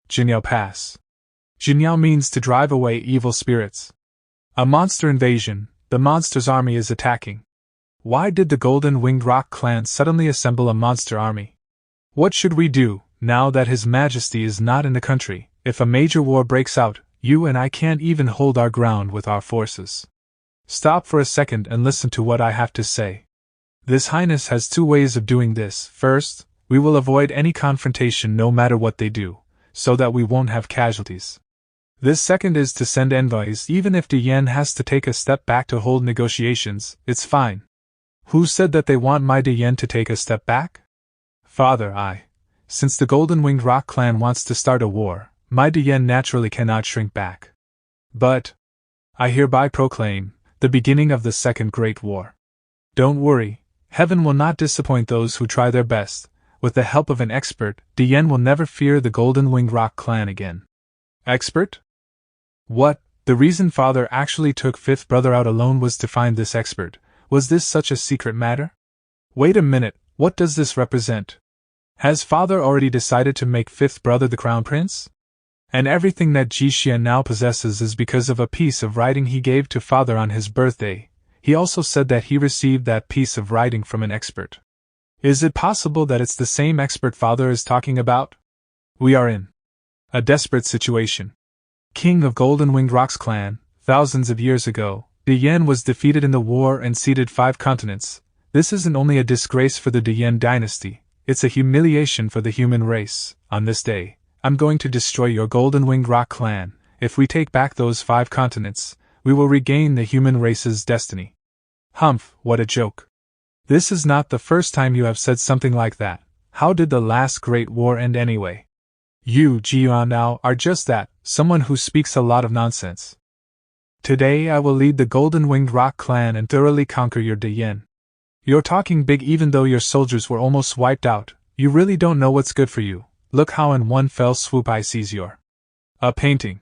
Jinyao Pass. Jinyao means to drive away evil spirits. A monster invasion, the monster's army is attacking. Why did the Golden Winged Rock clan suddenly assemble a monster army? What should we do, now that His Majesty is not in the country? If a major war breaks out, you and I can't even hold our ground with our forces. Stop for a second and listen to what I have to say. This Highness has two ways of doing this. First, we will avoid any confrontation no matter what they do, so that we won't have casualties. This second is to send envoys. Even if Dian has to take a step back to hold negotiations, it's fine. Who said that they want my Dian to take a step back? Father, since the Golden Winged Rock clan wants to start a war, my Dian naturally cannot shrink back. But I hereby proclaim the beginning of the Second Great War. Don't worry, heaven will not disappoint those who try their best. With the help of an expert, Dian will never fear the Golden Winged Rock clan again. Expert? What? The reason Father actually took fifth brother out alone was to find this expert. Was this such a secret matter? Wait a minute, what does this represent? Has Father already decided to make fifth brother the crown prince? And everything that Jixian now possesses is because of a piece of writing he gave to Father on his birthday. He also said that he received that piece of writing from an expert. Is it possible that it's the same expert Father is talking about? We are in a desperate situation. King of Golden Winged Rock's clan, thousands of years ago, Dian was defeated in the war and ceded 5 continents. This isn't only a disgrace for the Dian dynasty, it's a humiliation for the human race. On this day, I'm going to destroy your Golden Winged Rock clan. If we take back those 5 continents, we will regain the human race's destiny. Humph, what a joke. This is not the first time you have said something like that. How did the last great war end anyway? You, Jian, now are just that, someone who speaks a lot of nonsense. Today I will lead the Golden Winged Rock clan and thoroughly conquer your Dian. You're talking big even though your soldiers were almost wiped out. You really don't know what's good for you. Look how in one fell swoop I seize your a painting.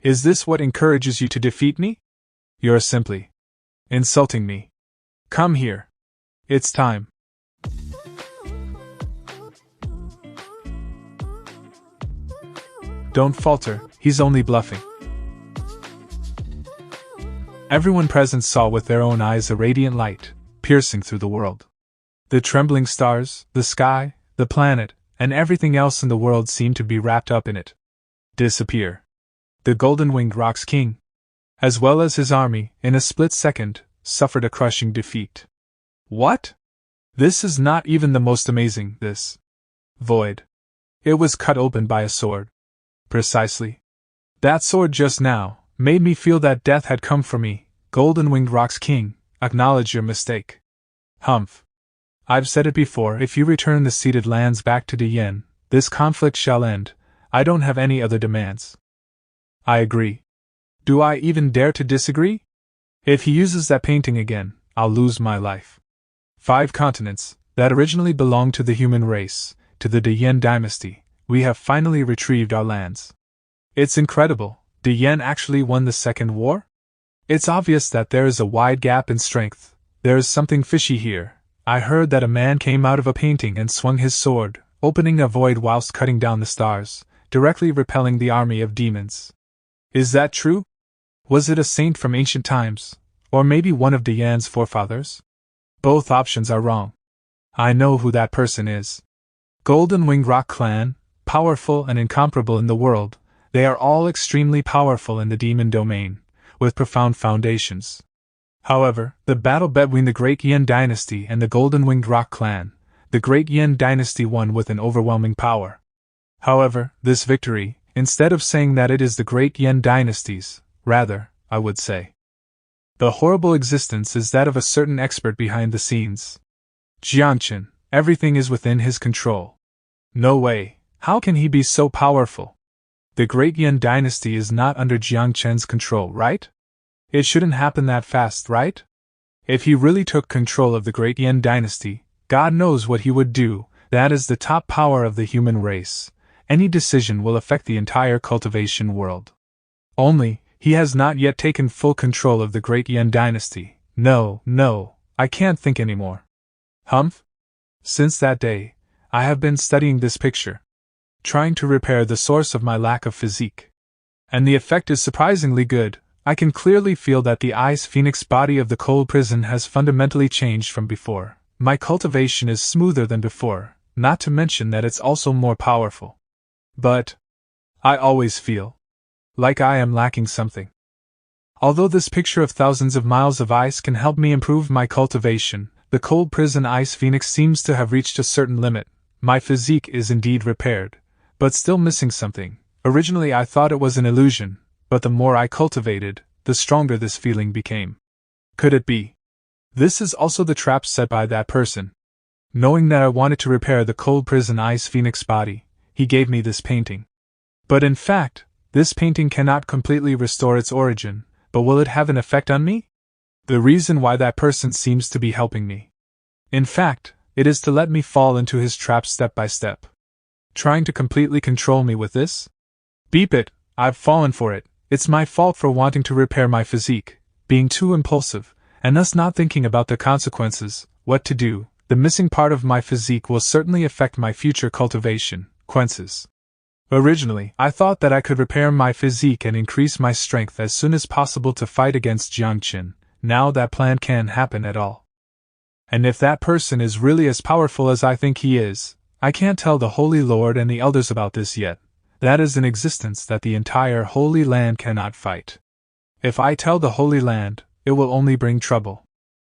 Is this what encourages you to defeat me? You're simply insulting me. Come here. It's time. Don't falter, he's only bluffing. Everyone present saw with their own eyes a radiant light, piercing through the world. The trembling stars, the sky, the planet, and everything else in the world seemed to be wrapped up in it. Disappear. The Golden Winged Rock's king, as well as his army, in a split second, suffered a crushing defeat. What? This is not even the most amazing, this void. It was cut open by a sword. Precisely. That sword just now made me feel that death had come for me. Golden Winged Rock's king, acknowledge your mistake. Humph. I've said it before, if you return the ceded lands back to Dian, this conflict shall end. I don't have any other demands. I agree. Do I even dare to disagree? If he uses that painting again, I'll lose my life. 5 continents, that originally belonged to the human race, to the Dian dynasty, we have finally retrieved our lands. It's incredible, Dian actually won the Second War? It's obvious that there is a wide gap in strength. There is something fishy here. I heard that a man came out of a painting and swung his sword, opening a void whilst cutting down the stars, directly repelling the army of demons. Is that true? Was it a saint from ancient times, or maybe one of Dian's forefathers? Both options are wrong. I know who that person is. Golden Winged Rock clan, powerful and incomparable in the world, they are all extremely powerful in the demon domain, with profound foundations. However, the battle between the Great Yin Dynasty and the Golden Winged Rock clan, the Great Yin Dynasty won with an overwhelming power. However, this victory, instead of saying that it is the Great Yin Dynasty's, rather, I would say, the horrible existence is that of a certain expert behind the scenes. Jiang Chen, everything is within his control. No way, how can he be so powerful? The Great Yin Dynasty is not under Jiang Chen's control, right? It shouldn't happen that fast, right? If he really took control of the Great Yin Dynasty, God knows what he would do. That is the top power of the human race. Any decision will affect the entire cultivation world. Only, he has not yet taken full control of the Great Yin Dynasty. No, I can't think anymore. Humph? Since that day, I have been studying this picture. trying to repair the source of my lack of physique. And the effect is surprisingly good. I can clearly feel that the ice phoenix body of the cold prison has fundamentally changed from before. My cultivation is smoother than before, not to mention that it's also more powerful. But I always feel like I am lacking something. Although this picture of thousands of miles of ice can help me improve my cultivation, the cold prison ice phoenix seems to have reached a certain limit. My physique is indeed repaired, but still missing something. Originally I thought it was an illusion, but the more I cultivated, the stronger this feeling became. Could it be? This is also the trap set by that person. Knowing that I wanted to repair the cold prison ice phoenix body, he gave me this painting. But in fact, this painting cannot completely restore its origin, but will it have an effect on me? The reason why that person seems to be helping me. In fact, it is to let me fall into his trap step by step. Trying to completely control me with this? Beep it, I've fallen for it. It's my fault for wanting to repair my physique, being too impulsive, and thus not thinking about the consequences, what to do. The missing part of my physique will certainly affect my future cultivation, quences. Originally, I thought that I could repair my physique and increase my strength as soon as possible to fight against Jiang Chen. Now that plan can't happen at all. And if that person is really as powerful as I think he is, I can't tell the Holy Lord and the elders about this yet. That is an existence that the entire Holy Land cannot fight. If I tell the Holy Land, it will only bring trouble.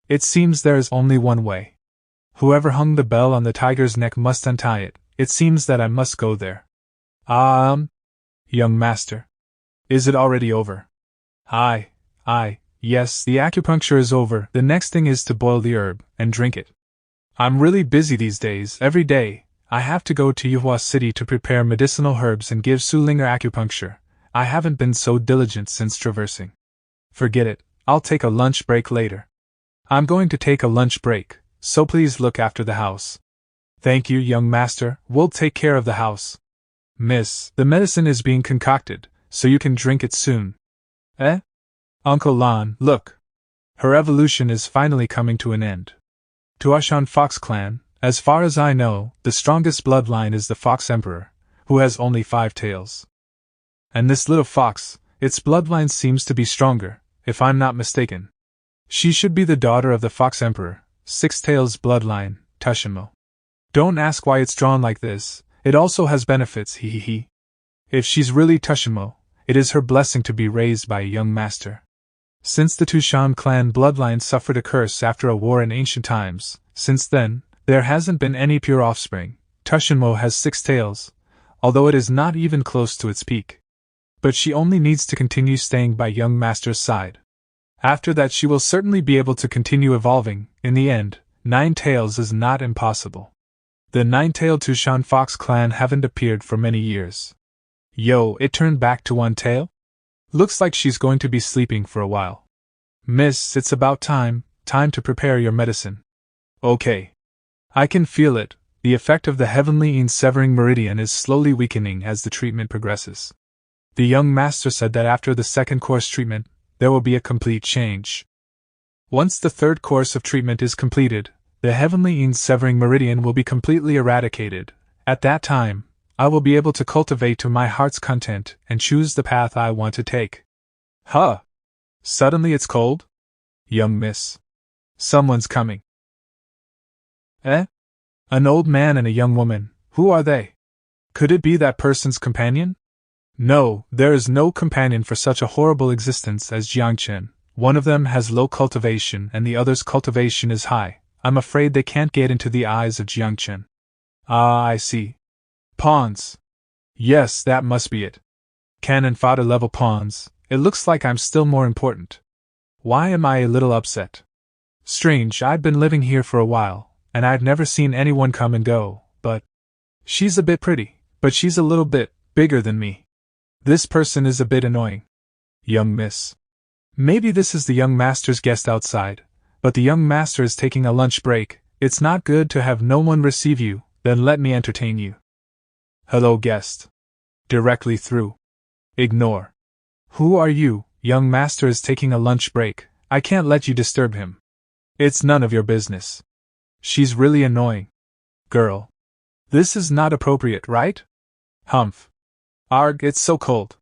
It seems there is only one way. Whoever hung the bell on the tiger's neck must untie it. It seems that I must go there. Young master. Is it already over? Yes, the acupuncture is over. The next thing is to boil the herb and drink it. I'm really busy these days. Every day, I have to go to Yuhua City to prepare medicinal herbs and give Sulinger acupuncture. I haven't been so diligent since traversing. Forget it, I'll take a lunch break later. I'm going to take a lunch break, so please look after the house. Thank you, young master, we'll take care of the house. Miss, the medicine is being concocted, so you can drink it soon. Uncle Lan, look. Her evolution is finally coming to an end. To Ashan Fox clan, as far as I know, the strongest bloodline is the Fox Emperor, who has only 5 tails. And this little fox, its bloodline seems to be stronger, if I'm not mistaken. She should be the daughter of the Fox Emperor, 6 tails bloodline, Tushimo. Don't ask why it's drawn like this, it also has benefits, hehehe. If she's really Tushimo, it is her blessing to be raised by a young master. Since the Tushan clan bloodline suffered a curse after a war in ancient times, since then, there hasn't been any pure offspring. Tushimo has 6 tails, although it is not even close to its peak. But she only needs to continue staying by young master's side. After that she will certainly be able to continue evolving. In the end, 9 tails is not impossible. The 9-tailed Tushan Fox clan haven't appeared for many years. Yo, it turned back to 1 tail? Looks like she's going to be sleeping for a while. Miss, it's about time to prepare your medicine. Okay. I can feel it, the effect of the heavenly severing meridian is slowly weakening as the treatment progresses. The young master said that after the 2nd course treatment, there will be a complete change. Once the 3rd course of treatment is completed, the heavenly severing meridian will be completely eradicated. At that time, I will be able to cultivate to my heart's content and choose the path I want to take. Huh! Suddenly it's cold? Young miss. Someone's coming. An old man and a young woman, who are they? Could it be that person's companion? No, there is no companion for such a horrible existence as Jiang Chen. One of them has low cultivation and the other's cultivation is high. I'm afraid they can't get into the eyes of Jiang Chen. Ah, I see. Pawns. Yes, that must be it. Cannon fodder level pawns. It looks like I'm still more important. Why am I a little upset? Strange, I've been living here for a while, and I've never seen anyone come and go, but she's a bit pretty, but she's a little bit bigger than me. This person is a bit annoying. Young miss. Maybe this is the young master's guest outside, but the young master is taking a lunch break. It's not good to have no one receive you, then let me entertain you. Hello, guest. Directly through. Ignore. Who are you? Young master is taking a lunch break. I can't let you disturb him. It's none of your business. She's really annoying. Girl. This is not appropriate, right? Humph. Arg, it's so cold.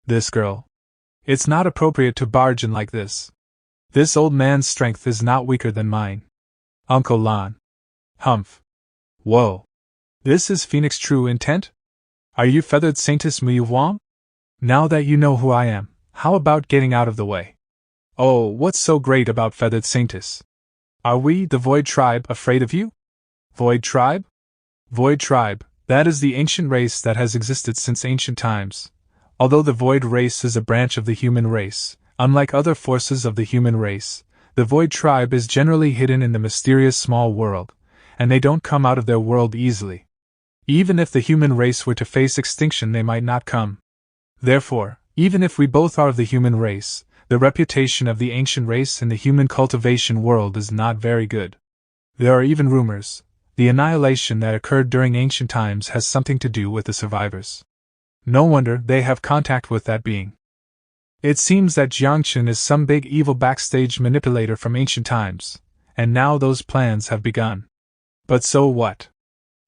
This girl. It's not appropriate to barge in like this. This old man's strength is not weaker than mine. Uncle Lon. Humph. Whoa. This is Phoenix true intent? Are you feathered Saintess Muyuwang? Now that you know who I am, how about getting out of the way? Oh, what's so great about feathered Saintess? Are we, the Void Tribe, afraid of you? Void Tribe? Void Tribe, that is the ancient race that has existed since ancient times. Although the Void race is a branch of the human race, unlike other forces of the human race, the Void Tribe is generally hidden in the mysterious small world, and they don't come out of their world easily. Even if the human race were to face extinction, they might not come. Therefore, even if we both are of the human race, the reputation of the ancient race in the human cultivation world is not very good. There are even rumors. The annihilation that occurred during ancient times has something to do with the survivors. No wonder they have contact with that being. It seems that Jiang Chen is some big evil backstage manipulator from ancient times, and now those plans have begun. But so what?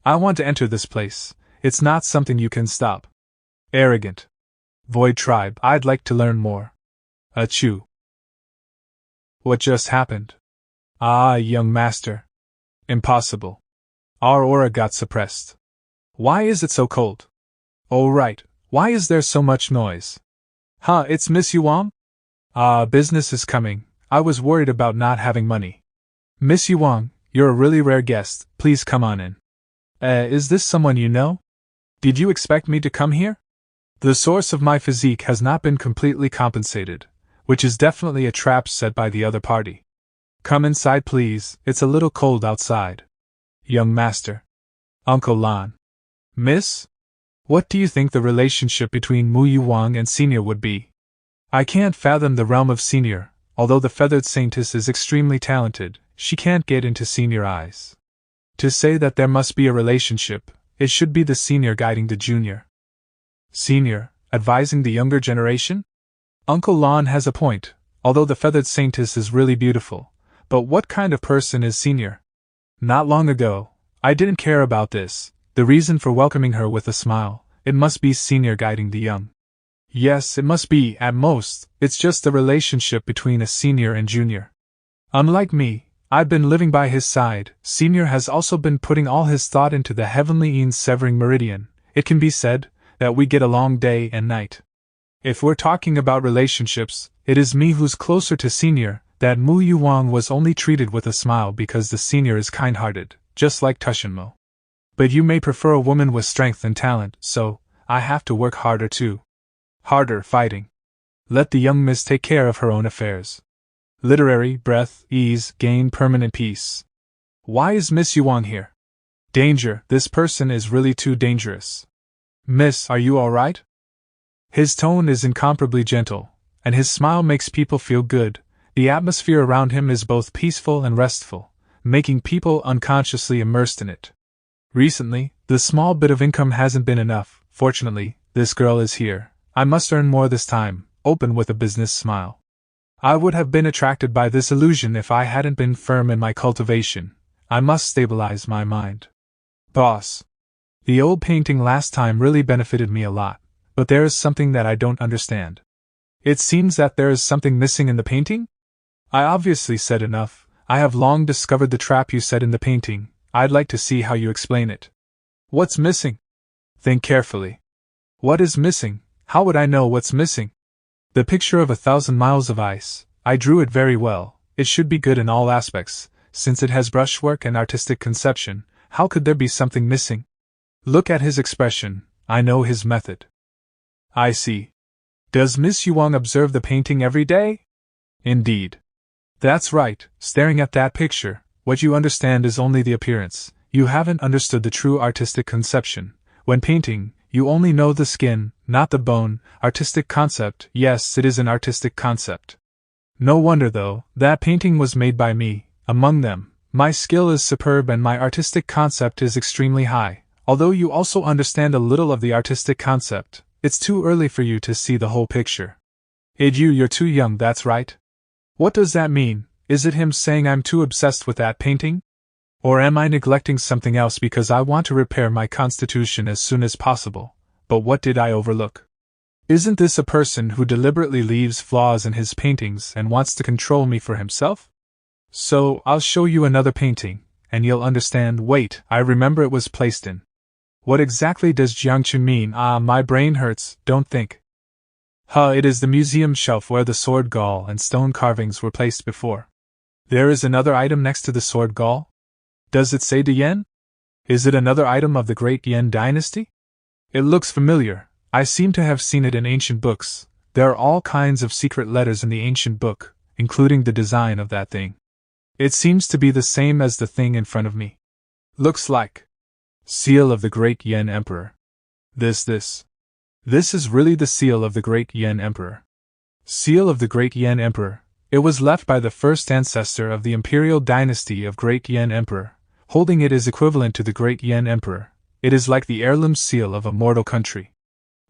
I want to enter this place. It's not something you can stop. Arrogant. Void Tribe, I'd like to learn more. Achoo. What just happened? Ah, young master. Impossible. Our aura got suppressed. Why is it so cold? Oh right, why is there so much noise? Huh, it's Miss Yuang? Ah, business is coming. I was worried about not having money. Miss Yuang, you're a really rare guest, please come on in. Is this someone you know? Did you expect me to come here? The source of my physique has not been completely compensated, which is definitely a trap set by the other party. Come inside please, it's a little cold outside. Young master. Uncle Lan. Miss? What do you think the relationship between Mu Yuang and Senior would be? I can't fathom the realm of Senior, although the feathered saintess is extremely talented, she can't get into Senior eyes. To say that there must be a relationship, it should be the Senior guiding the Junior. Senior, advising the younger generation? Uncle Lan has a point, although the feathered saintess is really beautiful, but what kind of person is Senior? Not long ago, I didn't care about this. The reason for welcoming her with a smile, it must be Senior guiding the young. Yes, it must be, at most, it's just the relationship between a Senior and Junior. Unlike me, I've been living by his side, Senior has also been putting all his thought into the heavenly severing meridian. It can be said that we get along day and night. If we're talking about relationships, it is me who's closer to Senior, that Mu Yuang was only treated with a smile because the Senior is kind-hearted, just like Tushinmo. But you may prefer a woman with strength and talent, so I have to work harder too. Harder fighting. Let the young miss take care of her own affairs. Literary, breath, ease, gain permanent peace. Why is Miss Yuang here? Danger, this person is really too dangerous. Miss, are you alright? His tone is incomparably gentle, and his smile makes people feel good. The atmosphere around him is both peaceful and restful, making people unconsciously immersed in it. Recently, the small bit of income hasn't been enough. Fortunately, this girl is here. I must earn more this time, open with a business smile. I would have been attracted by this illusion if I hadn't been firm in my cultivation. I must stabilize my mind. Boss. The old painting last time really benefited me a lot, but there is something that I don't understand. It seems that there is something missing in the painting? I obviously said enough. I have long discovered the trap you set in the painting. I'd like to see how you explain it. What's missing? Think carefully. What is missing? How would I know what's missing? The picture of 1,000 miles of ice. I drew it very well. It should be good in all aspects. Since it has brushwork and artistic conception, how could there be something missing? Look at his expression. I know his method. I see. Does Miss Yuang observe the painting every day? Indeed. That's right, staring at that picture. What you understand is only the appearance. You haven't understood the true artistic conception. When painting, you only know the skin, not the bone. Artistic concept, yes, it is an artistic concept. No wonder, though, that painting was made by me. Among them, my skill is superb and my artistic concept is extremely high. Although you also understand a little of the artistic concept, it's too early for you to see the whole picture. You're too young, that's right. What does that mean? Is it him saying I'm too obsessed with that painting? Or am I neglecting something else because I want to repair my constitution as soon as possible? But what did I overlook? Isn't this a person who deliberately leaves flaws in his paintings and wants to control me for himself? So, I'll show you another painting, and you'll understand. Wait, I remember it was placed in. What exactly does Jiang Chen mean? Ah, my brain hurts, don't think. It is the museum shelf where the sword gall and stone carvings were placed before. There is another item next to the sword gall? Does it say the Yen? Is it another item of the great Yen dynasty? It looks familiar. I seem to have seen it in ancient books. There are all kinds of secret letters in the ancient book, including the design of that thing. It seems to be the same as the thing in front of me. Looks like seal of the great Yen Emperor. This is really the seal of the great Yen Emperor. Seal of the great Yen Emperor. It was left by the first ancestor of the imperial dynasty of great Yen Emperor. Holding it is equivalent to the great Yen Emperor. It is like the heirloom seal of a mortal country.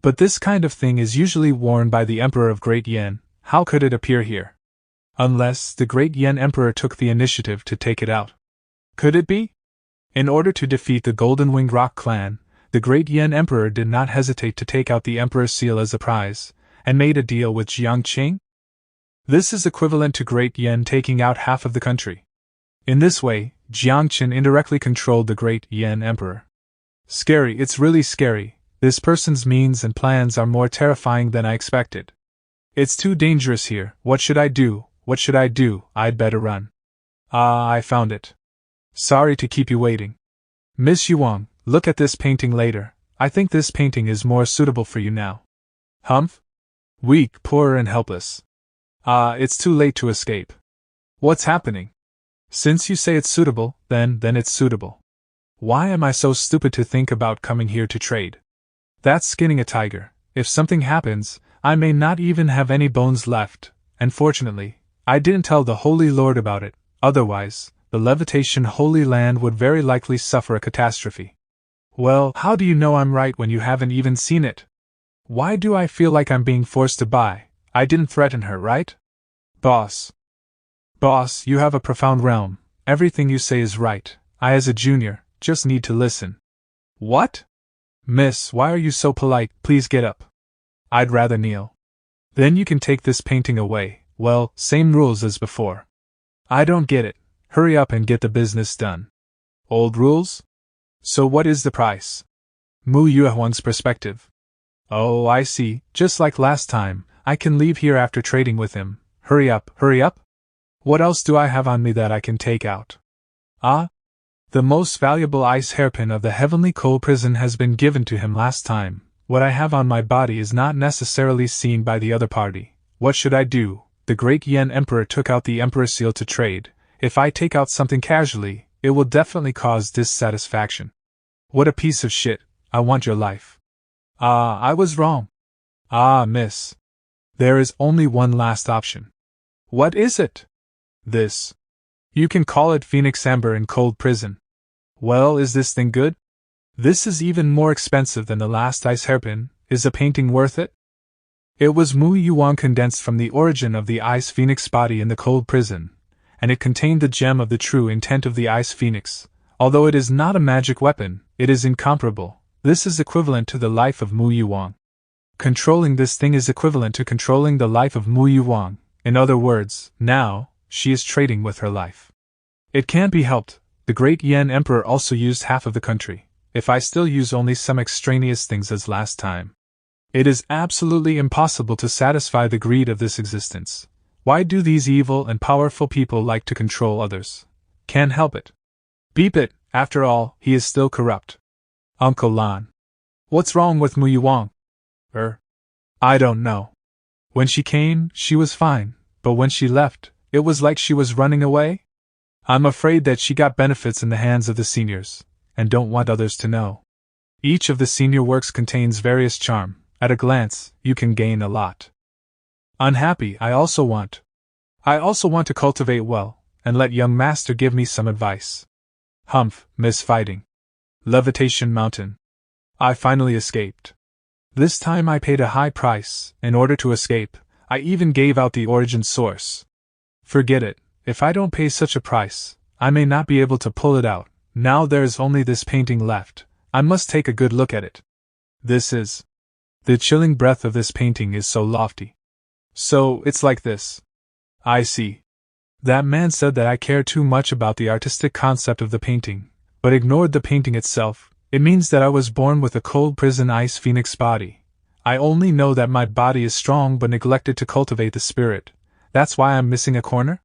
But this kind of thing is usually worn by the Emperor of Great Yen. How could it appear here? Unless the Great Yen Emperor took the initiative to take it out. Could it be? In order to defeat the Golden Winged Rock clan, the Great Yen Emperor did not hesitate to take out the Emperor's seal as a prize, and made a deal with Jiang Chen? This is equivalent to Great Yen taking out half of the country. In this way, Jiang Chen indirectly controlled the Great Yen Emperor. Scary, it's really scary. This person's means and plans are more terrifying than I expected. It's too dangerous here. What should I do? What should I do? I'd better run. Ah, I found it. Sorry to keep you waiting. Miss Yuang, look at this painting later. I think this painting is more suitable for you now. Humph? Weak, poor and helpless. Ah, it's too late to escape. What's happening? Since you say it's suitable, then it's suitable. Why am I so stupid to think about coming here to trade? That's skinning a tiger. If something happens, I may not even have any bones left, and fortunately, I didn't tell the Holy Lord about it, otherwise, the Levitation Holy Land would very likely suffer a catastrophe. Well, how do you know I'm right when you haven't even seen it? Why do I feel like I'm being forced to buy? I didn't threaten her, right? Boss, you have a profound realm. Everything you say is right. I, as a junior, just need to listen. What? Miss, why are you so polite? Please get up. I'd rather kneel. Then you can take this painting away. Well, same rules as before. I don't get it. Hurry up and get the business done. Old rules? So what is the price? Mu Yuehuang's perspective. Oh, I see. Just like last time, I can leave here after trading with him. Hurry up, hurry up. What else do I have on me that I can take out? Ah? The most valuable ice hairpin of the heavenly coal prison has been given to him last time. What I have on my body is not necessarily seen by the other party. What should I do? The great Yen Emperor took out the Emperor seal to trade. If I take out something casually, it will definitely cause dissatisfaction. What a piece of shit. I want your life. Ah, I was wrong. Ah, miss. There is only one last option. What is it? This. You can call it Phoenix Amber in cold prison. Well, is this thing good? This is even more expensive than the last ice hairpin. Is the painting worth it? It was Mu Yuan condensed from the origin of the ice phoenix body in the cold prison, and it contained the gem of the true intent of the ice phoenix. Although it is not a magic weapon, it is incomparable. This is equivalent to the life of Mu Yuan. Controlling this thing is equivalent to controlling the life of Mu Yuan. In other words, now, she is trading with her life. It can't be helped. The great Yen Emperor also used half of the country. If I still use only some extraneous things as last time, it is absolutely impossible to satisfy the greed of this existence. Why do these evil and powerful people like to control others? Can't help it. Beep it, after all, he is still corrupt. Uncle Lan. What's wrong with Mu Yuan? I don't know. When she came, she was fine, but when she left, it was like she was running away. I'm afraid that she got benefits in the hands of the seniors, and don't want others to know. Each of the senior works contains various charm. At a glance, you can gain a lot. Unhappy, I also want to cultivate well, and let young master give me some advice. Humph, miss fighting. Levitation Mountain. I finally escaped. This time I paid a high price. In order to escape, I even gave out the origin source. Forget it. If I don't pay such a price, I may not be able to pull it out. Now there's only this painting left. I must take a good look at it. This is The chilling breath of this painting is so lofty. So, it's like this. I see. That man said that I care too much about the artistic concept of the painting, but ignored the painting itself. It means that I was born with a cold prison ice phoenix body. I only know that my body is strong but neglected to cultivate the spirit. That's why I'm missing a corner?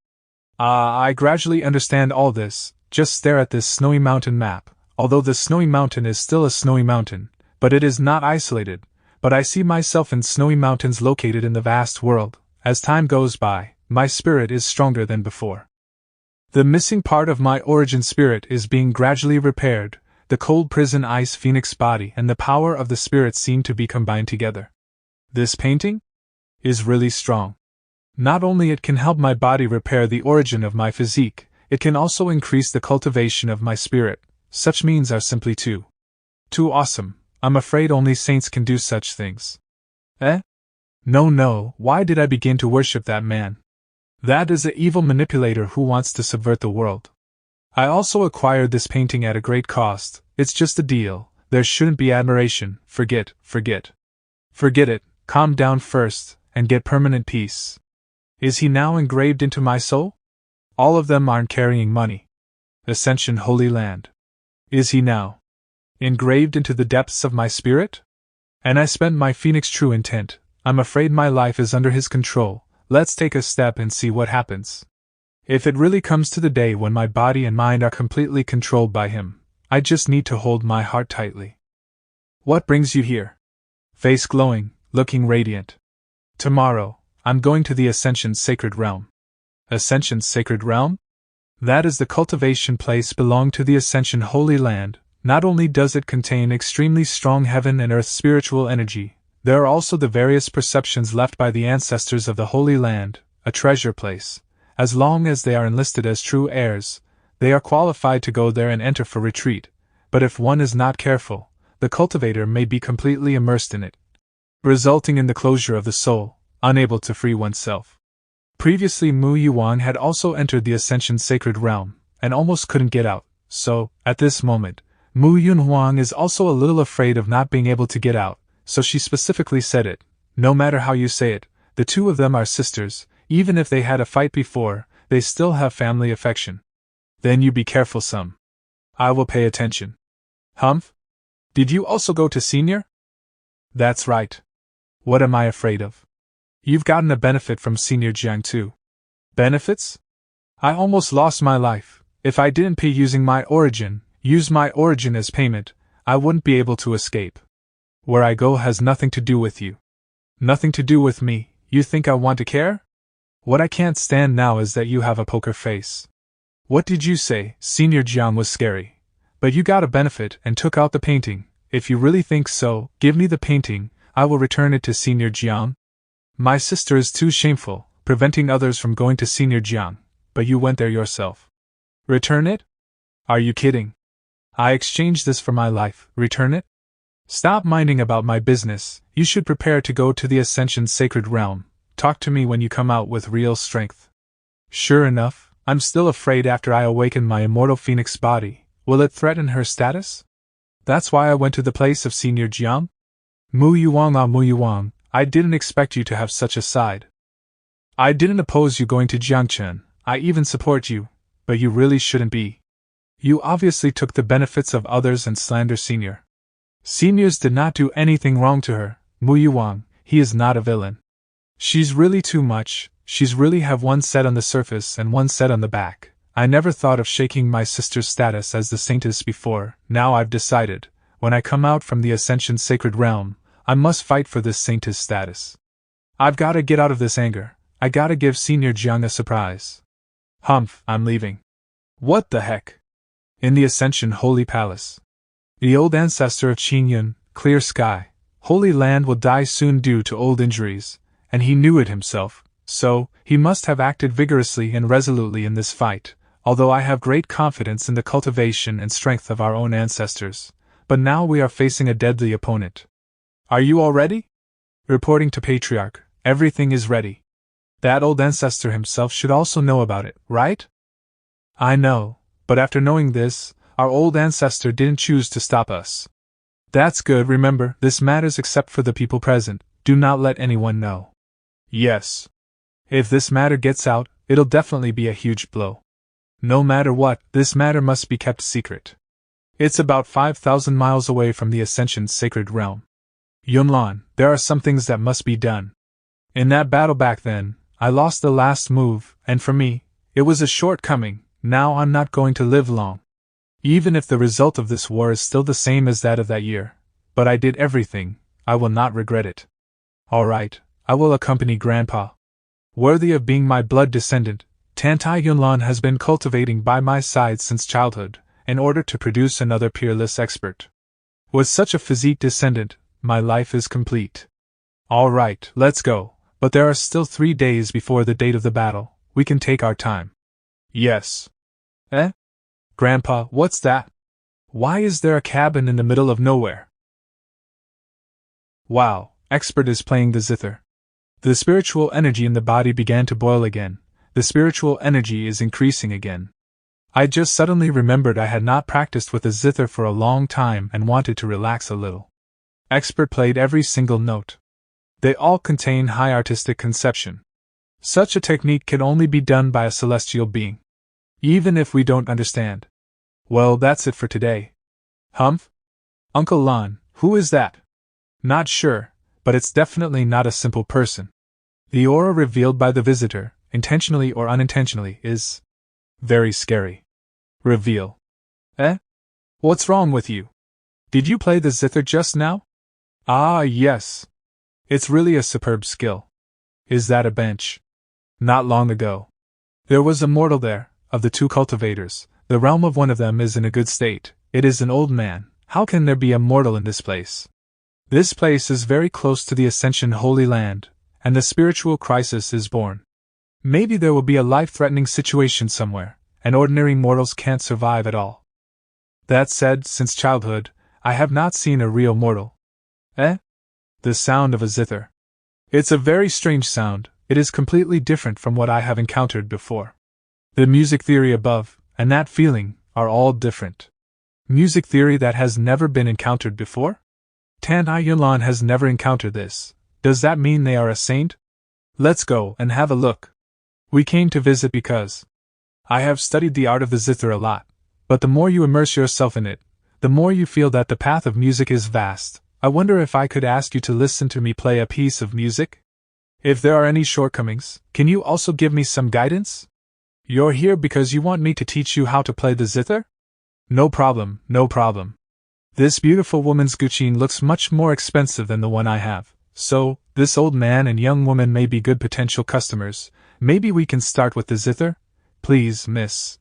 I gradually understand all this. Just stare at this snowy mountain map. Although the snowy mountain is still a snowy mountain, but it is not isolated, but I see myself in snowy mountains located in the vast world. As time goes by, my spirit is stronger than before. The missing part of my origin spirit is being gradually repaired. The cold prison ice phoenix body and the power of the spirit seem to be combined together. This painting is really strong. Not only it can help my body repair the origin of my physique, it can also increase the cultivation of my spirit. Such means are simply too awesome. I'm afraid only saints can do such things. No, why did I begin to worship that man? That is an evil manipulator who wants to subvert the world. I also acquired this painting at a great cost. It's just a deal. There shouldn't be admiration. Forget it, calm down first, and get permanent peace. Is he now engraved into my soul? All of them aren't carrying money. Ascension Holy Land. Is he now engraved into the depths of my spirit? And I spent my phoenix true intent. I'm afraid my life is under his control. Let's take a step and see what happens. If it really comes to the day when my body and mind are completely controlled by him, I just need to hold my heart tightly. What brings you here? Face glowing, looking radiant. Tomorrow, I'm going to the Ascension's sacred realm. Ascension's sacred realm? That is the cultivation place belonging to the Ascension Holy Land. Not only does it contain extremely strong heaven and earth spiritual energy, there are also the various perceptions left by the ancestors of the Holy Land, a treasure place. As long as they are enlisted as true heirs, they are qualified to go there and enter for retreat, but if one is not careful, the cultivator may be completely immersed in it, resulting in the closure of the soul, unable to free oneself. Previously Mu Yuan had also entered the Ascension sacred realm, and almost couldn't get out, so, at this moment, Mu Yunhuang is also a little afraid of not being able to get out, so she specifically said it. No matter how you say it, the two of them are sisters. Even if they had a fight before, they still have family affection. Then you be careful some. I will pay attention. Humph? Did you also go to senior? That's right. What am I afraid of? You've gotten a benefit from senior Jiang too. Benefits? I almost lost my life. If I didn't pay use my origin as payment, I wouldn't be able to escape. Where I go has nothing to do with you. Nothing to do with me. You think I want to care? What I can't stand now is that you have a poker face. What did you say? Senior Jiang was scary. But you got a benefit and took out the painting. If you really think so, give me the painting. I will return it to Senior Jiang. My sister is too shameful, preventing others from going to Senior Jiang, but you went there yourself. Return it? Are you kidding? I exchanged this for my life. Return it? Stop minding about my business. You should prepare to go to the Ascension sacred realm. Talk to me when you come out with real strength. Sure enough, I'm still afraid after I awaken my immortal phoenix body. Will it threaten her status? That's why I went to the place of Senior Jiang? Mu Yuang, I didn't expect you to have such a side. I didn't oppose you going to Jiang Chen. I even support you, but you really shouldn't be. You obviously took the benefits of others and slander Senior. Seniors did not do anything wrong to her. Mu Yuang, he is not a villain. She's really too much. She's really have one set on the surface and one set on the back. I never thought of shaking my sister's status as the saintess before. Now I've decided, when I come out from the Ascension sacred realm, I must fight for this saintess status. I've gotta get out of this anger. I gotta give Senior Jiang a surprise. Humph, I'm leaving. What the heck? In the Ascension Holy Palace. The old ancestor of Qingyun, Clear Sky, Holy Land will die soon due to old injuries, and he knew it himself, so he must have acted vigorously and resolutely in this fight, although I have great confidence in the cultivation and strength of our own ancestors. But now we are facing a deadly opponent. Are you all ready? Reporting to Patriarch, everything is ready. That old ancestor himself should also know about it, right? I know, but after knowing this, our old ancestor didn't choose to stop us. That's good. Remember, this matters except for the people present. Do not let anyone know. Yes. If this matter gets out, it'll definitely be a huge blow. No matter what, this matter must be kept secret. It's about 5,000 miles away from the Ascension's sacred realm. Yunlan, there are some things that must be done. In that battle back then, I lost the last move, and for me, it was a shortcoming. Now I'm not going to live long. Even if the result of this war is still the same as that of that year, but I did everything, I will not regret it. Alright, I will accompany Grandpa. Worthy of being my blood descendant, Tantai Yunlan has been cultivating by my side since childhood, in order to produce another peerless expert. With such a physique descendant, my life is complete. Alright, let's go, but there are still 3 days before the date of the battle. We can take our time. Yes. Eh? Grandpa, what's that? Why is there a cabin in the middle of nowhere? Wow, expert is playing the zither. The spiritual energy in the body began to boil again. The spiritual energy is increasing again. I just suddenly remembered I had not practiced with the zither for a long time and wanted to relax a little. Expert played every single note. They all contain high artistic conception. Such a technique can only be done by a celestial being. Even if we don't understand. Well, that's it for today. Humph? Uncle Lon, who is that? Not sure, but it's definitely not a simple person. The aura revealed by the visitor, intentionally or unintentionally, is very scary. Reveal. Eh? What's wrong with you? Did you play the zither just now? Ah, yes. It's really a superb skill. Is that a bench? Not long ago. There was a mortal there. Of the 2 cultivators, the realm of one of them is in a good state. It is an old man. How can there be a mortal in this place? This place is very close to the Ascension Holy Land, and the spiritual crisis is born. Maybe there will be a life-threatening situation somewhere, and ordinary mortals can't survive at all. That said, since childhood, I have not seen a real mortal. Eh? The sound of a zither. It's a very strange sound. It is completely different from what I have encountered before. The music theory above, and that feeling, are all different. Music theory that has never been encountered before? Tantai Yunlan has never encountered this. Does that mean they are a saint? Let's go and have a look. We came to visit because I have studied the art of the zither a lot, but the more you immerse yourself in it, the more you feel that the path of music is vast. I wonder if I could ask you to listen to me play a piece of music? If there are any shortcomings, can you also give me some guidance? You're here because you want me to teach you how to play the zither? No problem, no problem. This beautiful woman's guqin looks much more expensive than the one I have, so, this old man and young woman may be good potential customers. Maybe we can start with the zither? Please, miss.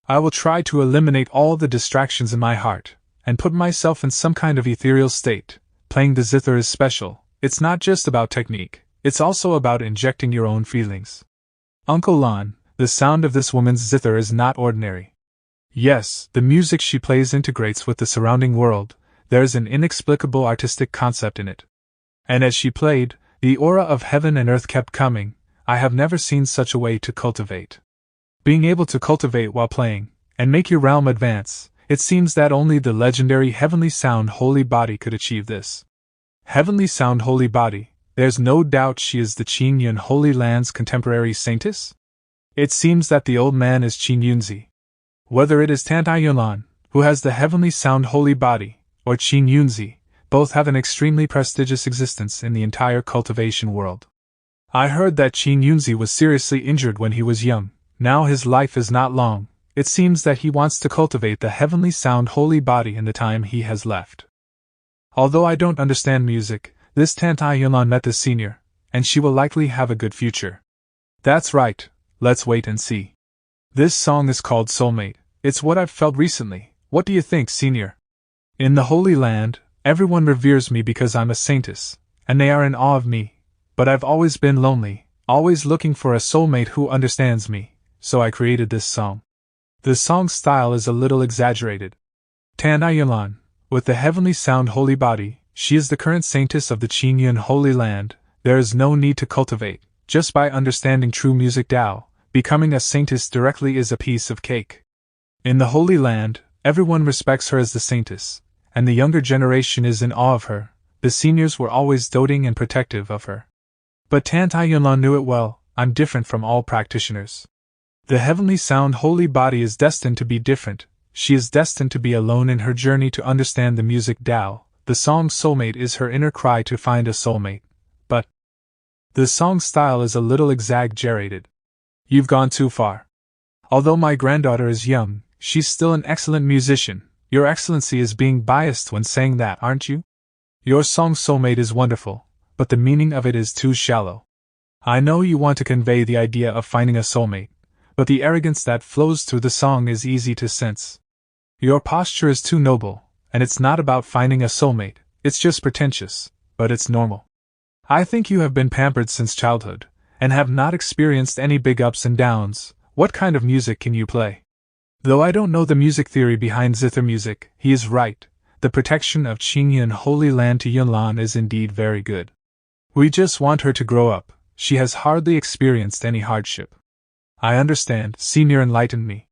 I will try to eliminate all the distractions in my heart, and put myself in some kind of ethereal state. Playing the zither is special. It's not just about technique, it's also about injecting your own feelings. Uncle Lon, the sound of this woman's zither is not ordinary. Yes, the music she plays integrates with the surrounding world. There's an inexplicable artistic concept in it. And as she played, the aura of heaven and earth kept coming. I have never seen such a way to cultivate. Being able to cultivate while playing, and make your realm advance, it seems that only the legendary Heavenly Sound Holy Body could achieve this. Heavenly Sound Holy Body, there's no doubt she is the Qin Yun Holy Land's contemporary saintess? It seems that the old man is Qin Yunzi. Whether it is Tantai Yunlan, who has the Heavenly Sound Holy Body, or Qin Yunzi, both have an extremely prestigious existence in the entire cultivation world. I heard that Qin Yunzi was seriously injured when he was young. Now his life is not long. It seems that he wants to cultivate the Heavenly Sound Holy Body in the time he has left. Although I don't understand music, this Tantai Yunlan met the senior, and she will likely have a good future. That's right. Let's wait and see. This song is called Soulmate. It's what I've felt recently. What do you think, senior? In the Holy Land, everyone reveres me because I'm a saintess, and they are in awe of me. But I've always been lonely, always looking for a soulmate who understands me, so I created this song. The song's style is a little exaggerated. Tantai Yunlan, with the Heavenly Sound Holy Body, she is the current saintess of the Qin Yun Holy Land. There is no need to cultivate. Just by understanding true music Tao, becoming a saintess directly is a piece of cake. In the Holy Land, everyone respects her as the saintess, and the younger generation is in awe of her. The seniors were always doting and protective of her. But Tantai Yunlan knew it well. I'm different from all practitioners. The heavenly sound holy body is destined to be different. She is destined to be alone in her journey to understand the music Tao. The song soulmate is her inner cry to find a soulmate. But the song style is a little exaggerated. You've gone too far. Although my granddaughter is young, she's still an excellent musician. Your Excellency is being biased when saying that, aren't you? Your song soulmate is wonderful, but the meaning of it is too shallow. I know you want to convey the idea of finding a soulmate, but the arrogance that flows through the song is easy to sense. Your posture is too noble, and it's not about finding a soulmate, it's just pretentious, but it's normal. I think you have been pampered since childhood, and have not experienced any big ups and downs. What kind of music can you play? Though I don't know the music theory behind zither music, he is right. The protection of Qingyun Holy Land to Yunlan is indeed very good. We just want her to grow up. She has hardly experienced any hardship. I understand, Senior enlightened me.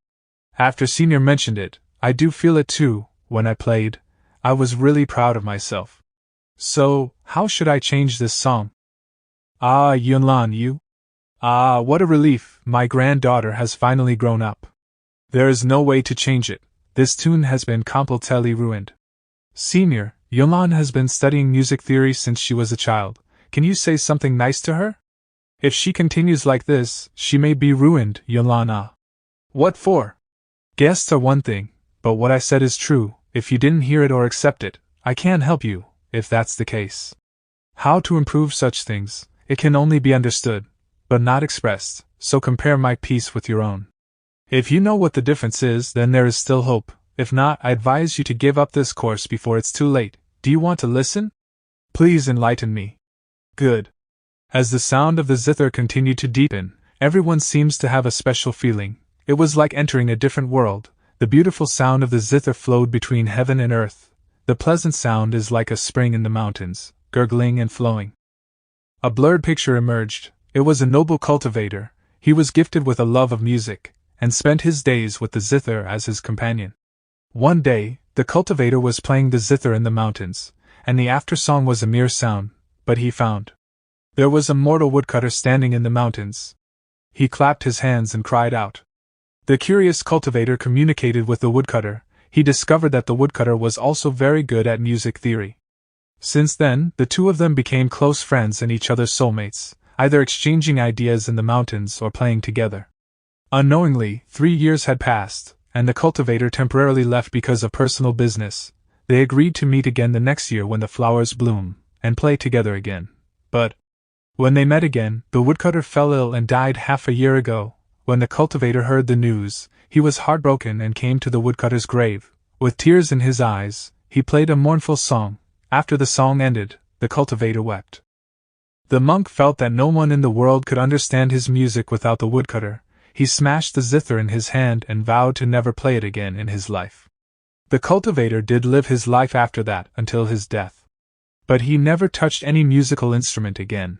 After Senior mentioned it, I do feel it too. When I played, I was really proud of myself. So, how should I change this song? Ah, Yunlan, you? Ah, what a relief, my granddaughter has finally grown up. There is no way to change it. This tune has been completely ruined. Senior, Yunlan has been studying music theory since she was a child. Can you say something nice to her? If she continues like this, she may be ruined, Yunlan. Ah. What for? Guests are one thing, but what I said is true. If you didn't hear it or accept it, I can't help you, if that's the case. How to improve such things, it can only be understood, but not expressed, so compare my piece with your own. If you know what the difference is, then there is still hope. If not, I advise you to give up this course before it's too late. Do you want to listen? Please enlighten me. Good. As the sound of the zither continued to deepen, everyone seems to have a special feeling. It was like entering a different world. The beautiful sound of the zither flowed between heaven and earth. The pleasant sound is like a spring in the mountains, gurgling and flowing. A blurred picture emerged. It was a noble cultivator. He was gifted with a love of music, and spent his days with the zither as his companion. One day, the cultivator was playing the zither in the mountains, and the after-song was a mere sound, but he found there was a mortal woodcutter standing in the mountains. He clapped his hands and cried out. The curious cultivator communicated with the woodcutter. He discovered that the woodcutter was also very good at music theory. Since then, the two of them became close friends and each other's soulmates, either exchanging ideas in the mountains or playing together. Unknowingly, 3 years had passed, and the cultivator temporarily left because of personal business. They agreed to meet again the next year when the flowers bloom, and play together again. But when they met again, the woodcutter fell ill and died half a year ago. When the cultivator heard the news, he was heartbroken and came to the woodcutter's grave. With tears in his eyes, he played a mournful song. After the song ended, the cultivator wept. The monk felt that no one in the world could understand his music without the woodcutter. He smashed the zither in his hand and vowed to never play it again in his life. The cultivator did live his life after that until his death. But he never touched any musical instrument again.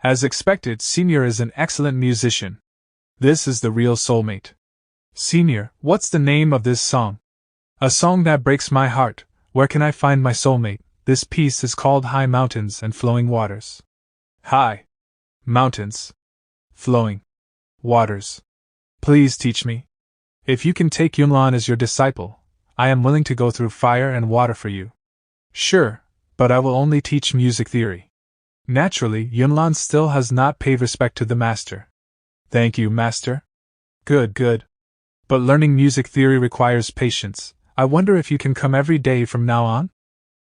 As expected, Senior is an excellent musician. This is the real soulmate. Senior, what's the name of this song? A song that breaks my heart. Where can I find my soulmate? This piece is called High Mountains and Flowing Waters. High mountains, flowing waters. Please teach me. If you can take Yunlan as your disciple, I am willing to go through fire and water for you. Sure, but I will only teach music theory. Naturally, Yunlan still has not paid respect to the master. Thank you, master. Good, good. But learning music theory requires patience. I wonder if you can come every day from now on?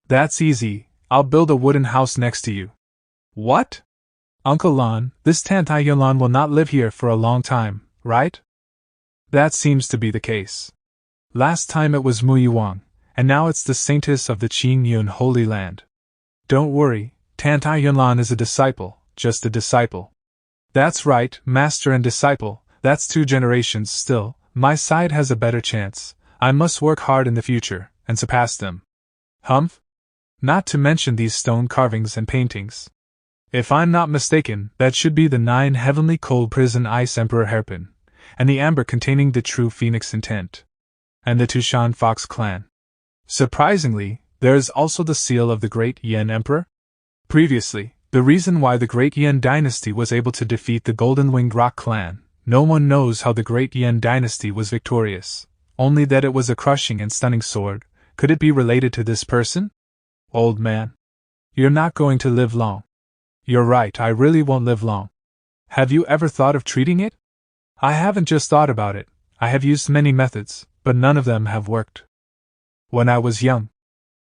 That's easy. I'll build a wooden house next to you. What? Uncle Lan, this Tantai Yunlan will not live here for a long time, right? That seems to be the case. Last time it was Mu Yuang, and now it's the saintess of the Qingyun Holy Land. Don't worry, Tantai Yunlan is a disciple, just a disciple. That's right, master and disciple, that's 2 generations still. My side has a better chance. I must work hard in the future, and surpass them. Humph? Not to mention these stone carvings and paintings. If I'm not mistaken, that should be the 9 heavenly cold prison ice emperor hairpin, and the amber containing the true phoenix intent, and the Tushan fox clan. Surprisingly, There is also the seal of the great Yan Emperor. Previously, the reason why the great Yan dynasty was able to defeat the Golden Winged Rock clan, no one knows how the great Yan dynasty was victorious, only that it was a crushing and stunning sword. Could it be related to this person? Old man, you're not going to live long. You're right, I really won't live long. Have you ever thought of treating it? I haven't just thought about it, I have used many methods, but none of them have worked. When I was young,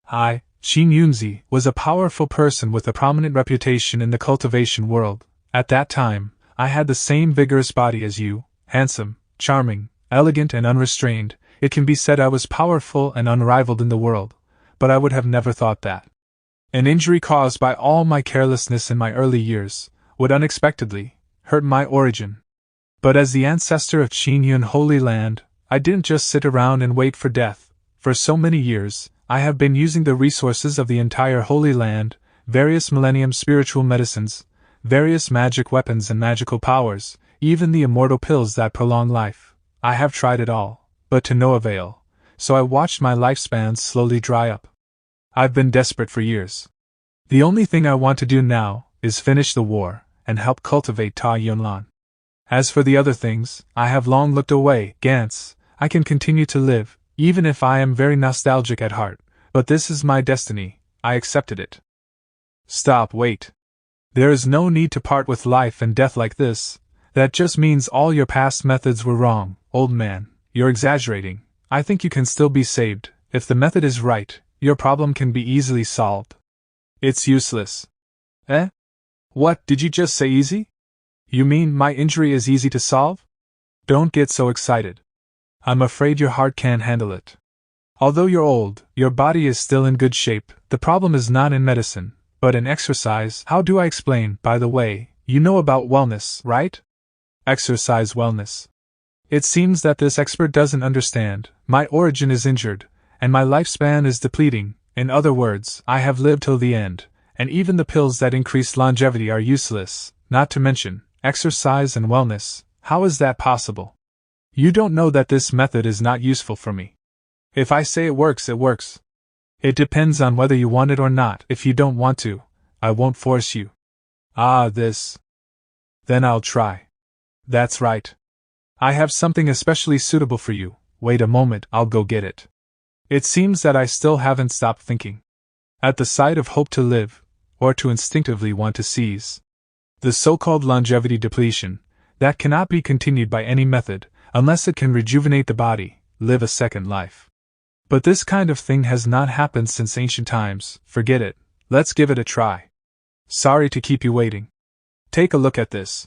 I, Qin Yunzi, was a powerful person with a prominent reputation in the cultivation world. At that time, I had the same vigorous body as you, handsome, charming, elegant and unrestrained. It can be said I was powerful and unrivaled in the world, but I would have never thought that an injury caused by all my carelessness in my early years would unexpectedly hurt my origin. But as the ancestor of Qin Yun Holy Land, I didn't just sit around and wait for death. For so many years, I have been using the resources of the entire Holy Land, various millennium spiritual medicines, various magic weapons and magical powers, even the immortal pills that prolong life. I have tried it all, but to no avail, so I watched my lifespan slowly dry up. I've been desperate for years. The only thing I want to do now is finish the war and help cultivate Ta Yunlan. As for the other things, I have long looked away. Gantz, I can continue to live, even if I am very nostalgic at heart, but this is my destiny, I accepted it. Stop, wait. There is no need to part with life and death like this. That just means all your past methods were wrong, old man. You're exaggerating. I think you can still be saved. If the method is right, your problem can be easily solved. It's useless. Eh? What, did you just say easy? You mean my injury is easy to solve? Don't get so excited. I'm afraid your heart can't handle it. Although you're old, your body is still in good shape. The problem is not in medicine, but in exercise. How do I explain? By the way, you know about wellness, right? Exercise wellness. It seems that this expert doesn't understand. My origin is injured, and my lifespan is depleting. In other words, I have lived till the end, and even the pills that increase longevity are useless, not to mention exercise and wellness. How is that possible? You don't know that this method is not useful for me. If I say it works, it works. It depends on whether you want it or not. If you don't want to, I won't force you. Ah, this. Then I'll try. That's right. I have something especially suitable for you. Wait a moment, I'll go get it. It seems that I still haven't stopped thinking. At the sight of hope to live, or to instinctively want to seize. The so-called longevity depletion, that cannot be continued by any method, unless it can rejuvenate the body, live a second life. But this kind of thing has not happened since ancient times. Forget it. Let's give it a try. Sorry to keep you waiting. Take a look at this.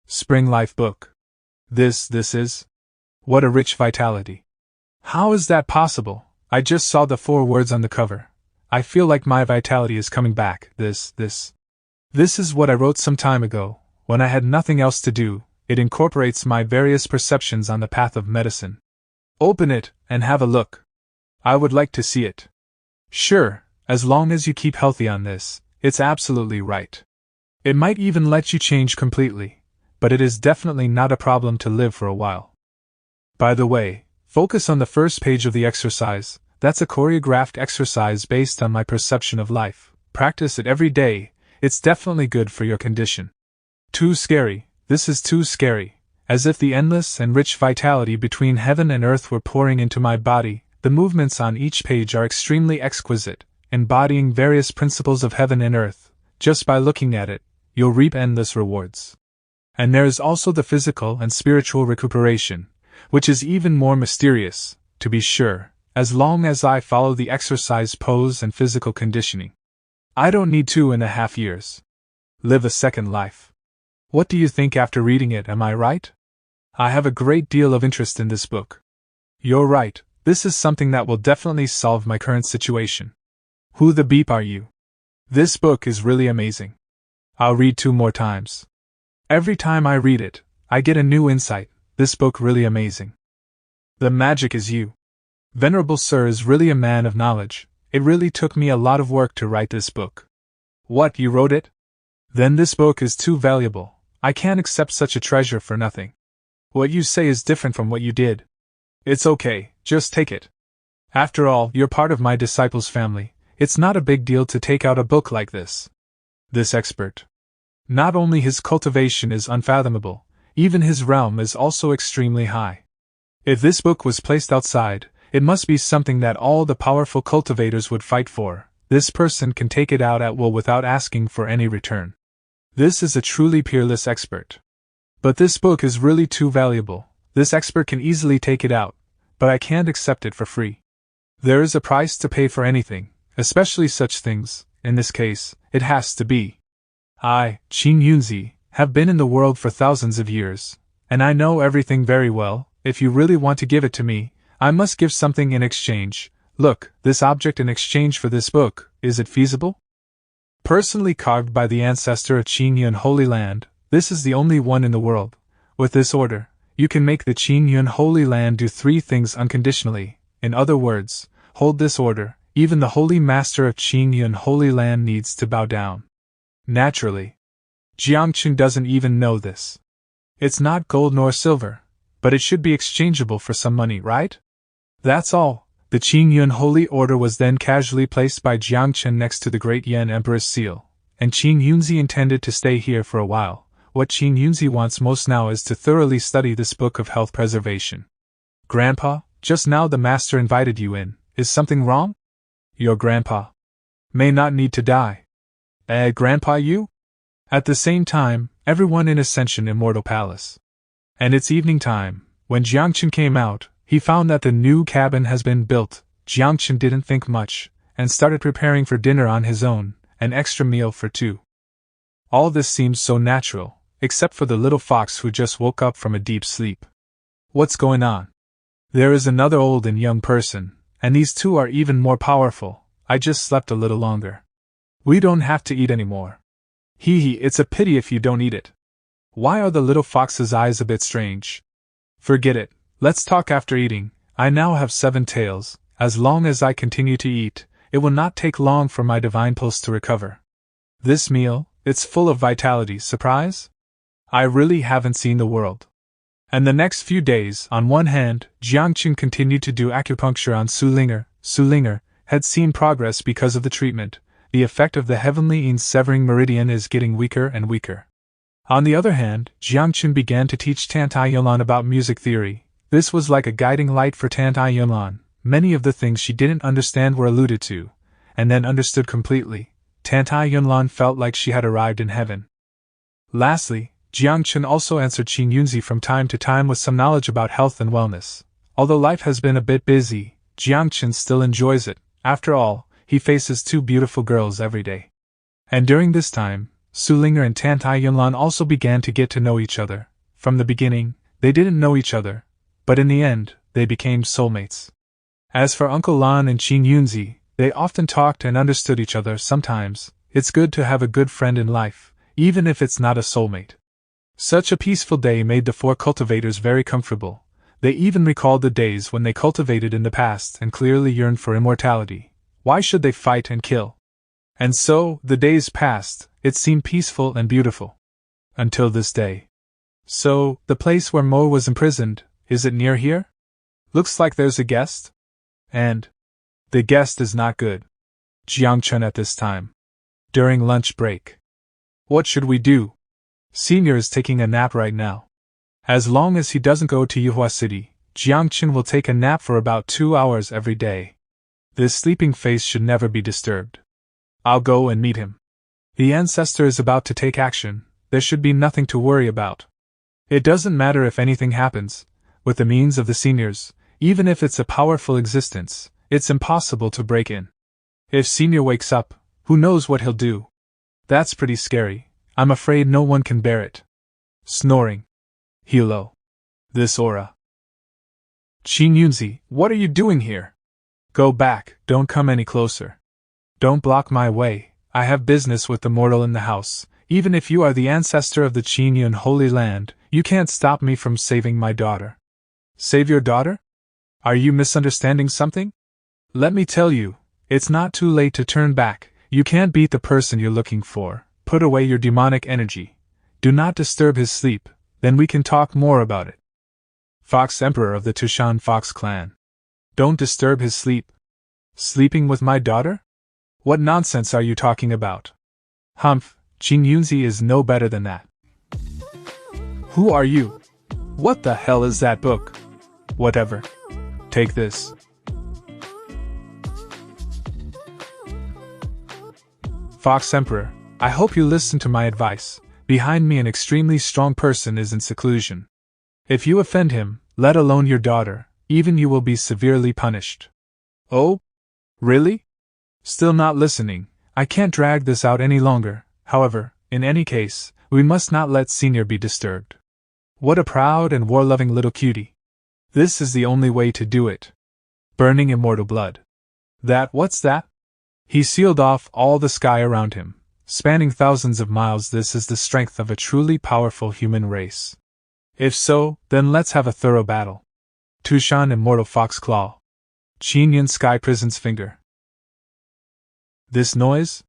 Spring Life book. This is? What a rich vitality. How is that possible? I just saw the 4 words on the cover. I feel like my vitality is coming back. This is what I wrote some time ago, when I had nothing else to do. It incorporates my various perceptions on the path of medicine. Open it, and have a look. I would like to see it. Sure, as long as you keep healthy on this, it's absolutely right. It might even let you change completely, but it is definitely not a problem to live for a while. By the way, focus on the first page of the exercise. That's a choreographed exercise based on my perception of life. Practice it every day. It's definitely good for your condition. Too scary. This is too scary. As if the endless and rich vitality between heaven and earth were pouring into my body. The movements on each page are extremely exquisite, embodying various principles of heaven and earth. Just by looking at it, you'll reap endless rewards. And there is also the physical and spiritual recuperation, which is even more mysterious, to be sure, as long as I follow the exercise pose and physical conditioning. I don't need 2.5 years. Live a second life. What do you think after reading it, am I right? I have a great deal of interest in this book. You're right, this is something that will definitely solve my current situation. Who the beep are you? This book is really amazing. I'll read 2 more times. Every time I read it, I get a new insight. This book really amazing. The magic is you. Venerable Sir is really a man of knowledge. It really took me a lot of work to write this book. What, you wrote it? Then this book is too valuable. I can't accept such a treasure for nothing. What you say is different from what you did. It's okay, just take it. After all, you're part of my disciples' family. it's not a big deal to take out a book like this. This expert. Not only his cultivation is unfathomable, even his realm is also extremely high. If this book was placed outside, it must be something that all the powerful cultivators would fight for. This person can take it out at will without asking for any return. This is a truly peerless expert. But this book is really too valuable. This expert can easily take it out, but I can't accept it for free. There is a price to pay for anything, especially such things. In this case, it has to be. I, Qin Yunzi, have been in the world for thousands of years, and I know everything very well. If you really want to give it to me, I must give something in exchange. Look, this object in exchange for this book, is it feasible? Personally carved by the ancestor of Qin Yun Holy Land, this is the only one in the world. With this order, you can make the Qin Yun Holy Land do 3 things unconditionally. In other words, hold this order, even the Holy Master of Qin Yun Holy Land needs to bow down. Naturally. Jiang Chen doesn't even know this. It's not gold nor silver, but it should be exchangeable for some money, right? That's all. The Qin Yun Holy Order was then casually placed by Jiang Chen next to the Great Yan Emperor's seal, and Qin Yunzi intended to stay here for a while. What Qin Yunzi wants most now is to thoroughly study this book of health preservation. Grandpa, just now the master invited you in. Is something wrong? Your grandpa may not need to die. Grandpa you? At the same time, everyone in Ascension Immortal Palace. And it's evening time. When Jiang Chen came out, he found that the new cabin has been built. Jiang Chen didn't think much, and started preparing for dinner on his own, an extra meal for 2. All this seems so natural, except for the little fox who just woke up from a deep sleep. What's going on? There is another old and young person, and these 2 are even more powerful. I just slept a little longer. We don't have to eat anymore. It's a pity if you don't eat it. Why are the little fox's eyes a bit strange? Forget it, let's talk after eating. I now have 7 tails. As long as I continue to eat, it will not take long for my divine pulse to recover. This meal, it's full of vitality. Surprise? I really haven't seen the world. And the next few days, on one hand, Jiang Chen continued to do acupuncture on Su Linger. Su Linger had seen progress because of the treatment. The effect of the heavenly yin severing meridian is getting weaker and weaker. On the other hand, Jiang Chen began to teach Tantai Yunlan about music theory. This was like a guiding light for Tantai Yunlan. Many of the things she didn't understand were alluded to, and then understood completely. Tantai Yunlan felt like she had arrived in heaven. Lastly, Jiang Chen also answered Qin Yunzi from time to time with some knowledge about health and wellness. Although life has been a bit busy, Jiang Chen still enjoys it. After all, he faces 2 beautiful girls every day. And during this time, Su Linger and Tantai Yunlan also began to get to know each other. From the beginning, they didn't know each other, but in the end, they became soulmates. As for Uncle Lan and Qin Yunzi, they often talked and understood each other. Sometimes, it's good to have a good friend in life, even if it's not a soulmate. Such a peaceful day made the 4 cultivators very comfortable. They even recalled the days when they cultivated in the past and clearly yearned for immortality. Why should they fight and kill? And so, the days passed. It seemed peaceful and beautiful. Until this day. So, the place where Mo was imprisoned, is it near here? Looks like there's a guest. And the guest is not good. Jiang Chen at this time. During lunch break. What should we do? Senior is taking a nap right now. As long as he doesn't go to Yuhua City, Jiang Chen will take a nap for about 2 hours every day. This sleeping face should never be disturbed. I'll go and meet him. The ancestor is about to take action. There should be nothing to worry about. It doesn't matter if anything happens. With the means of the seniors, even if it's a powerful existence, it's impossible to break in. If Senior wakes up, who knows what he'll do? That's pretty scary. I'm afraid no one can bear it. Snoring. Hello. This aura. Qin Yunzi, what are you doing here? Go back, don't come any closer. Don't block my way, I have business with the mortal in the house. Even if you are the ancestor of the Qin Yun Holy Land, you can't stop me from saving my daughter. Save your daughter? Are you misunderstanding something? Let me tell you, it's not too late to turn back. You can't beat the person you're looking for. Put away your demonic energy. Do not disturb his sleep, then we can talk more about it. Fox Emperor of the Tushan Fox clan. Don't disturb his sleep. Sleeping with my daughter? What nonsense are you talking about? Humph, Qin Yunzi is no better than that. Who are you? What the hell is that book? Whatever. Take this. Fox Emperor, I hope you listen to my advice. Behind me an extremely strong person is in seclusion. If you offend him, let alone your daughter, even you will be severely punished. Oh? Really? Still not listening. I can't drag this out any longer. However, in any case, we must not let Senior be disturbed. What a proud and war-loving little cutie. This is the only way to do it. Burning immortal blood. What's that? He sealed off all the sky around him, spanning thousands of miles. This is the strength of a truly powerful human race. If so, then let's have a thorough battle. Tushan Immortal Fox Claw. Qinyan Sky Prison's Finger. This noise?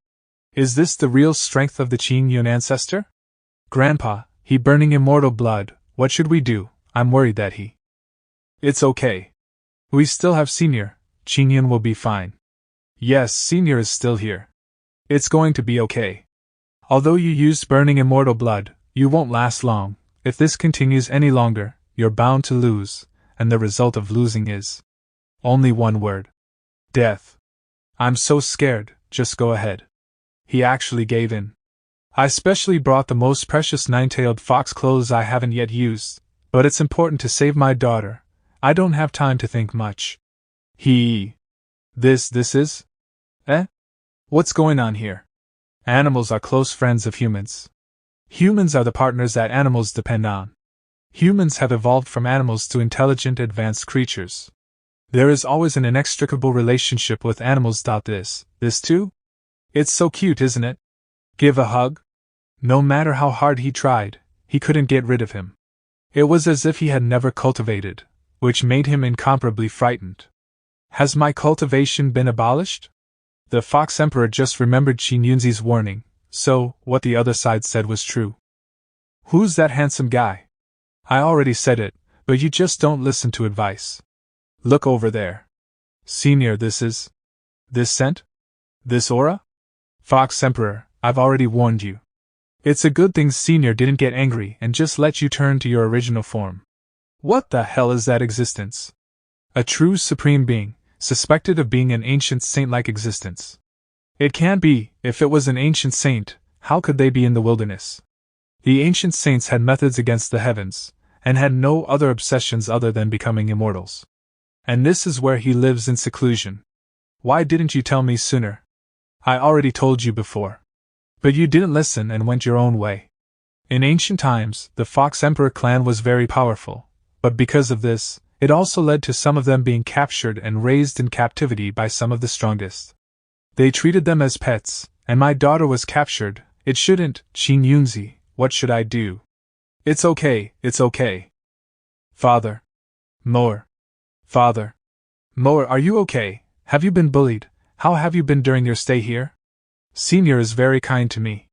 Is this the real strength of the Qinyan ancestor? Grandpa, he burning immortal blood, what should we do? I'm worried that he... It's okay. We still have Senior. Qinyan will be fine. Yes, Senior is still here. It's going to be okay. Although you used burning immortal blood, you won't last long. If this continues any longer, you're bound to lose, and the result of losing is only one word. Death. I'm so scared, just go ahead. He actually gave in. I specially brought the most precious nine-tailed fox clothes I haven't yet used, but it's important to save my daughter. I don't have time to think much. This is? What's going on here? Animals are close friends of humans. Humans are the partners that animals depend on. Humans have evolved from animals to intelligent, advanced creatures. There is always an inextricable relationship with animals. This too? It's so cute, isn't it? Give a hug? No matter how hard he tried, he couldn't get rid of him. It was as if he had never cultivated, which made him incomparably frightened. Has my cultivation been abolished? The Fox Emperor just remembered Qin Yunzi's warning, so what the other side said was true. Who's that handsome guy? I already said it, but you just don't listen to advice. Look over there. Senior, this scent? This aura? Fox Emperor, I've already warned you. It's a good thing Senior didn't get angry and just let you turn to your original form. What the hell is that existence? A true supreme being, suspected of being an ancient saint-like existence. It can't be. If it was an ancient saint, how could they be in the wilderness? The ancient saints had methods against the heavens, and had no other obsessions other than becoming immortals. And this is where he lives in seclusion. Why didn't you tell me sooner? I already told you before. But you didn't listen and went your own way. In ancient times, the Fox Emperor clan was very powerful, but because of this, it also led to some of them being captured and raised in captivity by some of the strongest. They treated them as pets, and my daughter was captured. It shouldn't. Qin Yunzi, what should I do? It's okay. Father. Moer, are you okay? Have you been bullied? How have you been during your stay here? Senior is very kind to me.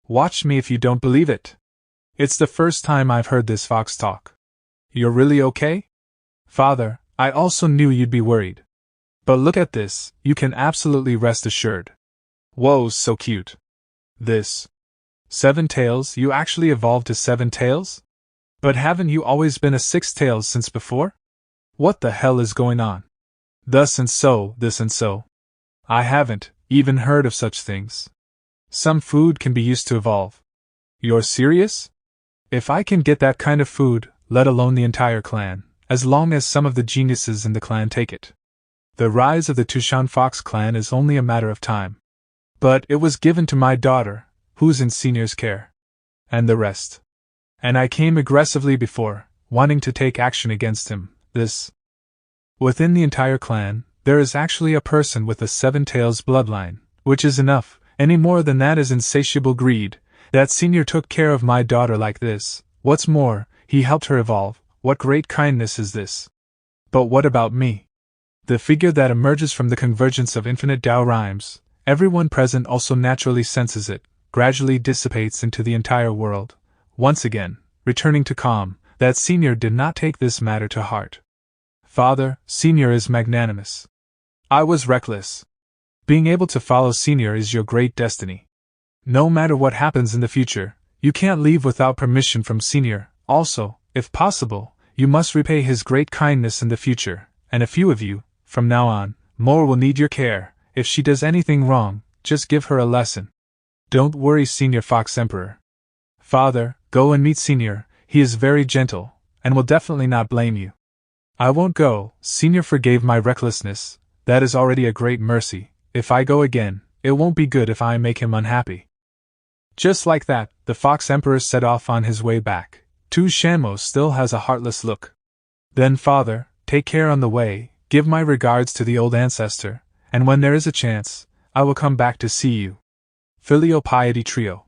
Watch me if you don't believe it. It's the first time I've heard this fox talk. You're really okay? Father, I also knew you'd be worried. But look at this, you can absolutely rest assured. Whoa, so cute. This. 7 tails, you actually evolved to 7 tails? But haven't you always been a 6 tails since before? What the hell is going on? This and so. I haven't even heard of such things. Some food can be used to evolve. You're serious? If I can get that kind of food, let alone the entire clan, as long as some of the geniuses in the clan take it. The rise of the Tushan Fox clan is only a matter of time. But it was given to my daughter, who's in Senior's care. And the rest. And I came aggressively before, wanting to take action against him. Within the entire clan, there is actually a person with a 7 tails bloodline, which is enough. Any more than that is insatiable greed. That Senior took care of my daughter like this. What's more, he helped her evolve. What great kindness is this? But what about me? The figure that emerges from the convergence of infinite Tao rhymes, everyone present also naturally senses it, gradually dissipates into the entire world. Once again, returning to calm, that Senior did not take this matter to heart. Father, Senior is magnanimous. I was reckless. Being able to follow Senior is your great destiny. No matter what happens in the future, you can't leave without permission from Senior. Also, if possible, you must repay his great kindness in the future, and a few of you, from now on, more will need your care. If she does anything wrong, just give her a lesson. Don't worry, Senior Fox Emperor. Father, go and meet Senior, he is very gentle, and will definitely not blame you. I won't go, Senior forgave my recklessness, that is already a great mercy. If I go again, it won't be good if I make him unhappy. Just like that, the Fox Emperor set off on his way back. Tu Shanmo still has a heartless look. Then, Father, take care on the way, give my regards to the old ancestor, and when there is a chance, I will come back to see you. Filial Piety Trio.